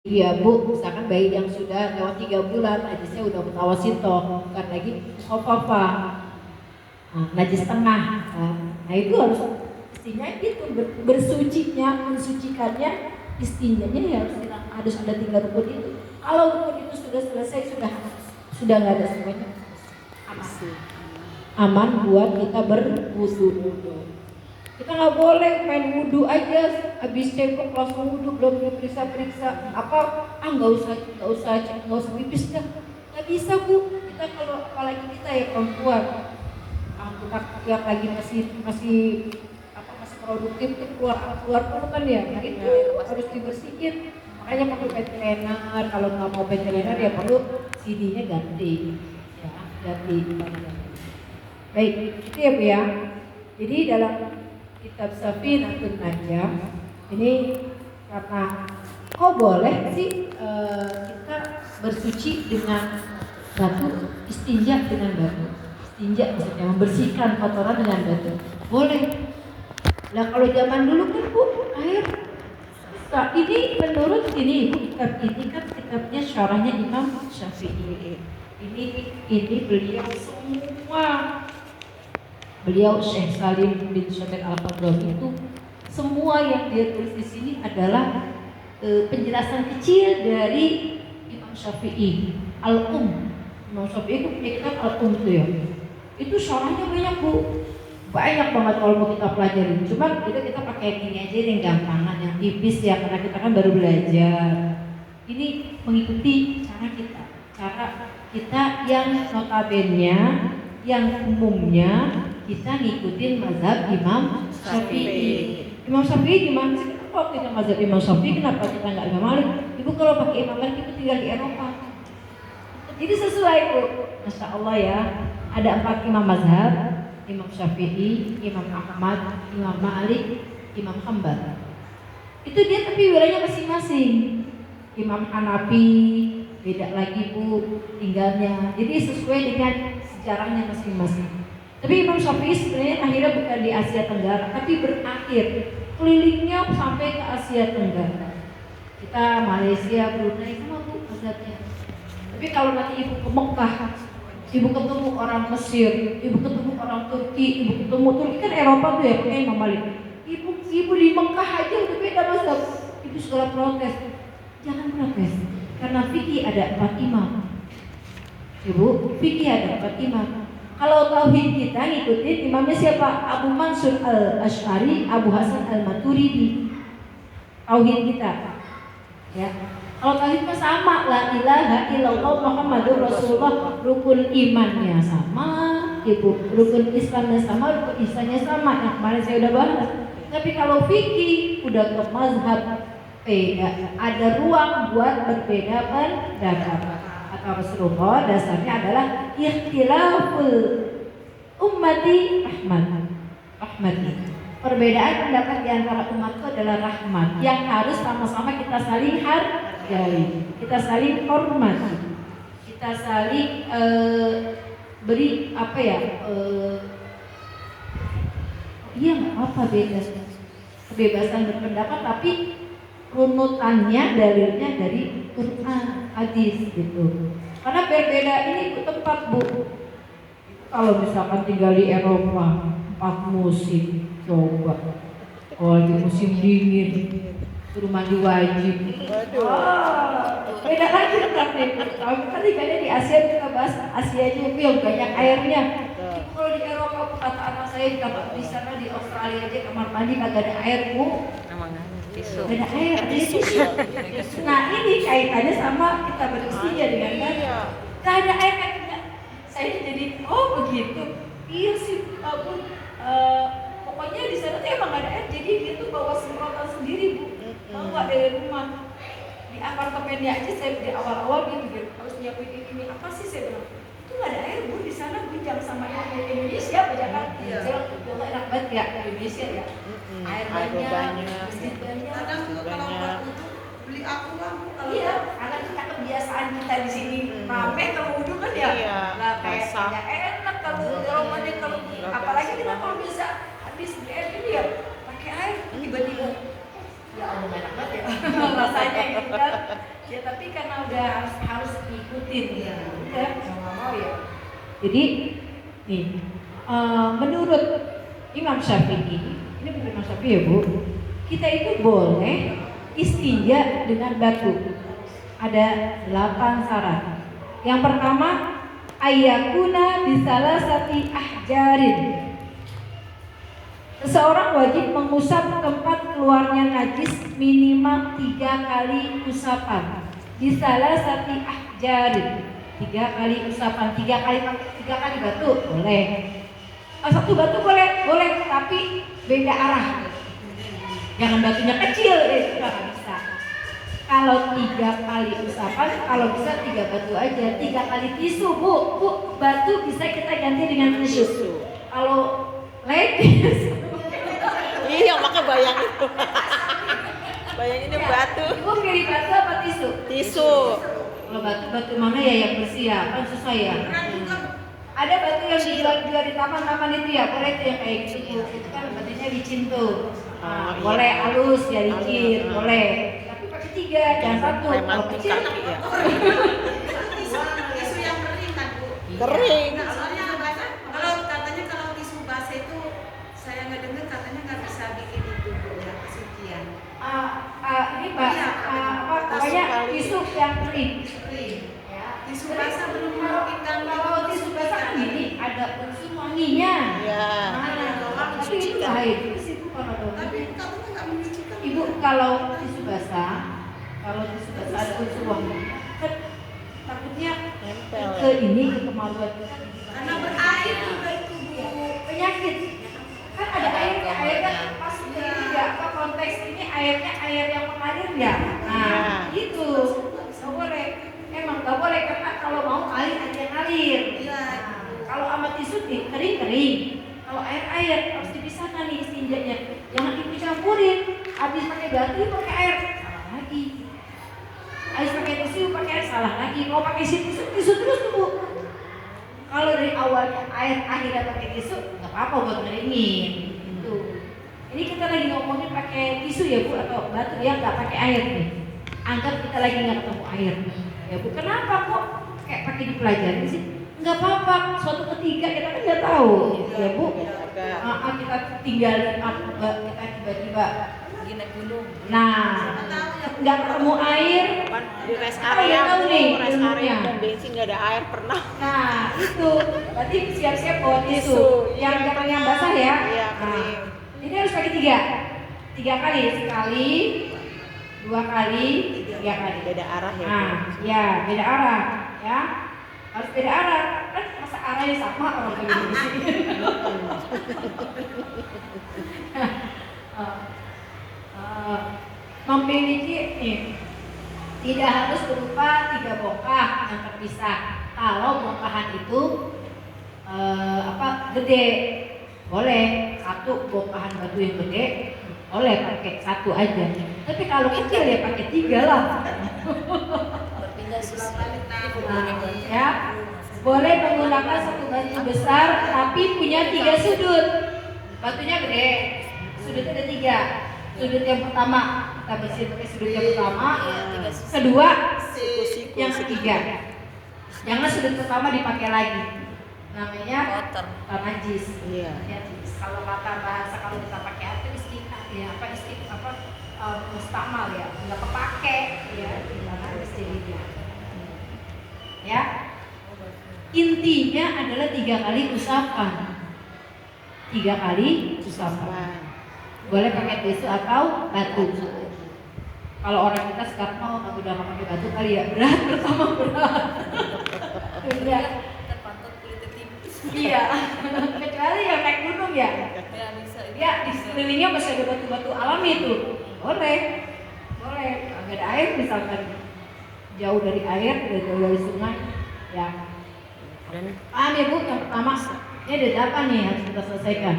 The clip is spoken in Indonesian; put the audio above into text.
Iya Bu, misalkan bayi yang sudah lewat 3 bulan, najisnya udah mutawasito, bukan lagi khofafah, najis tengah. Nah itu harus istinya gitu, bersucinya, mensucikannya, istinjanya ya harus ada 3 rukun itu. Kalau rukun itu sudah selesai, sudah nggak ada semuanya, aman buat kita berwudu. Kita nggak boleh main wudhu aja, habis cebok langsung wudhu, belum diperiksa-periksa apa, nggak usah pipis dah, nggak bisa Bu. Kita kalau apalagi kita ya perempuan, kita yang lagi masih produktif tuh keluar kan ya, nah itu harus dibersihin, makanya pakai pet cleaner. Kalau nggak mau pet cleaner ya perlu CD-nya ganti, ya ganti. Baik, itu ya Bu ya. Jadi dalam kitab Safinatun Najah ini, karena kok boleh sih kita bersuci dengan batu, istinja dengan batu, istinja maksudnya membersihkan kotoran dengan batu, boleh. Nah kalau zaman dulu kan Bu, air ini menurut ini Ibu, kitab ini kan kitabnya syarahnya Imam Syafi'i. Ini beliau Syekh Salim bin Syabir Al-Qadrawi itu semua yang dia tulis di sini adalah penjelasan kecil dari Imam Syafi'i Imam Syafi'i itu punya kitab Al-Um itu ya. Itu syarahnya banyak Bu, banyak banget kalau mau kita pelajari. Cuma kita pakai ini aja yang gampangan, yang tipis ya, karena kita kan baru belajar. Ini mengikuti cara kita yang notabene, yang umumnya kita ngikutin mazhab Imam Syafi'i. Imam Syafi'i gimana sih? Kenapa kita mazhab Imam Syafi'i? Kenapa kita nggak Imam Malik? Ibu kalau pakai Imam Malik itu tinggal di Eropa. Jadi sesuai Bu. Masya Allah ya. Ada 4 imam mazhab: Imam Syafi'i, Imam Ahmad, Imam Malik, Imam Hambal. Itu dia tapi wilayahnya masing-masing. Imam Hanafi beda lagi Bu tinggalnya. Jadi sesuai dengan sejarahnya masing-masing. Tapi Imam Syafi'i sebenarnya akhirnya bukan di Asia Tenggara, tapi berakhir kelilingnya sampai ke Asia Tenggara. Kita Malaysia, Brunei sama Bu mazhabnya. Tapi kalau nanti Ibu ke Mekah, Ibu ketemu orang Mesir, Ibu ketemu orang Turki, Ibu ketemu Turki kan Eropa tuh ya, pakai Imam Malik. Ibu di Mekah aja udah beda mazhab. Ibu segala protes. Jangan protes, karena fikih ada 4 imam. Ibu, fikih ada 4 imam. Kalau tauhid kita ngikutin imamnya siapa? Abu Mansur Al-Asy'ari, Abu Hasan Al-Maturidi. Tauhid kita. Ya. Kalau tauhid mah sama, la ilaha illallah Muhammadur Rasulullah, rukun imannya sama, Ibu. Rukun Islamnya sama, rukun ihsannya sama. Yang kemarin saya udah bahas. Tapi kalau fikih udah ke mazhab beda. Ada ruang buat berbeda pendapat. Rasulullah dasarnya adalah ikhtilaful ummati rahmati. Perbedaan pendapat di antara umatku adalah rahmat yang harus sama-sama kita saling hargai, kita saling hormati, kita saling beri apa ya? Iya nggak apa beda, kebebasan berpendapat, tapi runutannya dalilnya dari Quran, hadis gitu. Karena berbeda ini tempat Bu. Kalau misalkan tinggal di Eropa 4 musim, coba. Kalau di musim dingin, suruh mandi wajib. Beda lagi tempatnya. Kalau kita tinggalnya di Asia, kita bahas Asia aja yang banyak airnya. Kalau di Eropa, kata anak saya di sana di Australia aja kamar mandi kagak ada air Bu. Ada air, ada tisu. Nah ini kaitannya sama kita beristinja dengan badan. Gak ada air kan? Saya jadi oh begitu. Iya sih Bu. Pokoknya di sana tuh emang gak ada air. Jadi dia tuh bawa semprotan sendiri Bu. Bawa dari rumah. Di apartemennya aja saya di awal-awal dia pikir harus nyiapin ini apa sih, saya bilang itu gak ada air Bu di sana, gunjang sama yang Indonesia banyak kan. Saya bilang enak banget ya Indonesia ya. Air banyak, masjid banyak. Kadang juga kalau buat wudhu beli aqua. Iya, karena kita kebiasaan kita di sini rame kalau wudhu kan ya. Lah kayak enak kalau romannya kalau apalagi kita kalau bisa habis beli air ini ya pakai air tiba-tiba. Ya Allah enak banget ya rasanya gitu kan. Ya tapi karena udah harus ngikutin ya, udah nggak mau ya. Jadi nih, menurut Imam Syafi'i, ini menurut Imam Syafi'i ya Bu, kita itu boleh istinja dengan batu. Ada 8 syarat. Yang pertama, ayyakuna bisalasati ahjarin. Seseorang wajib mengusap tempat keluarnya najis minimal 3 kali usapan. Bisalasati ahjarin. 3 kali usapan, 3 kali batu boleh. Satu batu boleh, tapi beda arah. Jangan batunya kecil, nggak bisa. Kalau 3 kali usapan, kalau bisa 3 batu aja. 3 kali tisu, bu, batu bisa kita ganti dengan tisu. Kalau ladies, iya maka bayangin, bayangin ya, batu. Ibu pilih batu apa tisu? Tisu. Kalau batu mana ya yang bersih ya, kan susah ya. Ada batu yang dijual di taman-taman itu ya, boleh tuh yang kayak gitu. Itu kan batunya licin tuh. Nah, boleh halus ya licin, boleh. Tapi pakai 3, jangan 1. Kalau kecil ya. Tisu yang kering kan Bu? Kering. Nah, soalnya kalau katanya kalau tisu basah itu saya nggak dengar katanya nggak bisa bikin itu Bu ya kesucian. Ini Mbak, pokoknya tisu yang kering. Tisu basah belum mungkin kan? Kalau tisu basah kan gini, ada unsur wanginya. Ya. Tapi itu baik. Tapi katanya nggak mencucikan. Ibu kalau tisu basah ada unsur wangi, kan takutnya Nempel. ke ini ke kemaluan kita. Karena berair juga itu Bu. Penyakit. Kan ada airnya pas tidak apa konteks ini air yang mengalir ya. Nah, itu nggak boleh. Emang nggak boleh karena kalau mau air aja yang ngalir. Kalau sama tisu kering. Kalau air harus dipisahkan nih istinjanya. Jangan dicampurin. Habis pakai batu pakai air salah lagi. Habis pakai tisu pakai air salah lagi. Kalau pakai tisu terus tuh Bu. Kalau dari awalnya air akhirnya pakai tisu nggak apa-apa buat ngeringin. Itu. Ini kita lagi ngomongin pakai tisu ya Bu atau batu ya nggak pakai air nih. Anggap kita lagi nggak ketemu air. Ya Bu, kenapa kok kayak pakai dipelajari sih? Nggak apa-apa, suatu ketika kita kan nggak tahu, ya Bu. Kita tinggal kita tiba-tiba Gini gunung. nah nggak ketemu air. Di rest Ya area, tahu nih rest area ilmunya. dan bensin nggak ada air pernah. Nah itu, berarti siap-siap bawa tisu yang jangan yang basah ya. Iya, Nah, kering. ini harus pakai 3 kali, sekali, 2 kali, 3 kali. Beda arah ya. Nah, ya beda arah, ya harus beda arah. Kan masa arahnya sama orang kayak gini sih. Memiliki tidak harus berupa 3 bongkah yang terpisah. Kalau bongkahan itu gede, boleh 1 bongkahan batu yang gede, boleh pakai 1 aja. Tapi kalau kecil ya pakai 3 lah. Ya, boleh menggunakan 1 batu besar tapi punya 3 sudut. Batunya gede, sudutnya ada 3. Sudut yang pertama kita bersihin pakai sudut yang pertama, kedua yang ketiga. Jangan sudut pertama dipakai lagi. Namanya najis. Iya. Kalau kata bahasa kalau kita pakai apa mustakmal ya, nggak kepake ya, jangan istilahnya. Ya. Intinya adalah 3 kali usapan. 3 kali usapan. Boleh pakai tisu atau batu. Kalau orang kita sekarang mau udah nggak pakai batu kali ya, berat pertama berat. Iya. Iya. Kecuali yang naik gunung ya. Ya di sekelilingnya masih ada batu-batu alami itu. Boleh. Agak ada air misalkan jauh dari air, jauh dari sungai. Ya. Paham ya Bu? Yang pertama, ini ada 8 nih harus kita selesaikan.